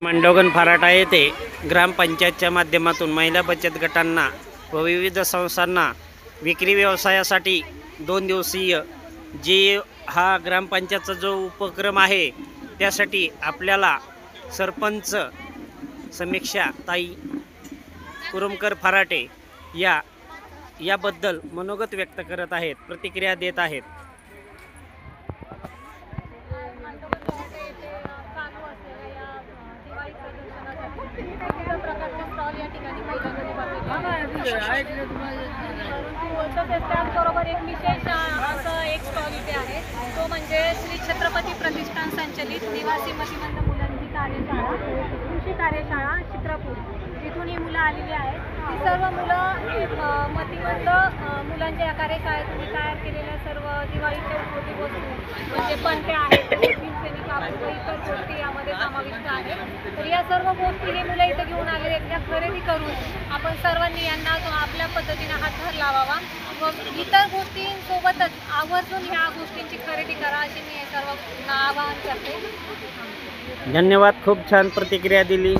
मंडोगण फराटा येथे ग्रामपंचायतच्या माध्यमातून महिला बचत गटांना व विविध संस्थांना विक्री व्यवसायासाठी 2 दिवसीय जे हा ग्रामपंचायतचा जो उपक्रम आहे त्यासाठी आपल्याला सरपंच समीक्षा ताई कुरुमकर फराटे याबद्दल मनोगत व्यक्त करत आहेत, प्रतिक्रिया देत आहेत। त्याचबरोबर एक विशेष असं एक स्टॉल इथे आहे, तो म्हणजे श्री छत्रपती प्रतिष्ठान संचलित निवासी मतिमंद मुलांची कार्यशाळा, कृषी कार्यशाळा चित्रपूर, जिथून ही मुलं आलेली आहेत। ही सर्व मुलं मतिमंद मुलांच्या या कार्यशाळेतून तयार केलेल्या सर्व दिवाळीच्या उपयोगी वस्तू म्हणजे पणत्या आहेत, कापूस व इतर गोष्टी यामध्ये समाविष्ट आहेत। तर या सर्व गोष्टी हे मुलं इथे घेऊन आलेले आहेत, त्या खरेदी करून आपण सर्वांनी यांना आपल्या पद्धतीने हातभार लावावा व इतर गोष्टींसोबतच आवर्जून ह्या गोष्टींची खरेदी करा अशी मी सर्वांना आवाहन करते। धन्यवाद, खूप छान प्रतिक्रिया दिली।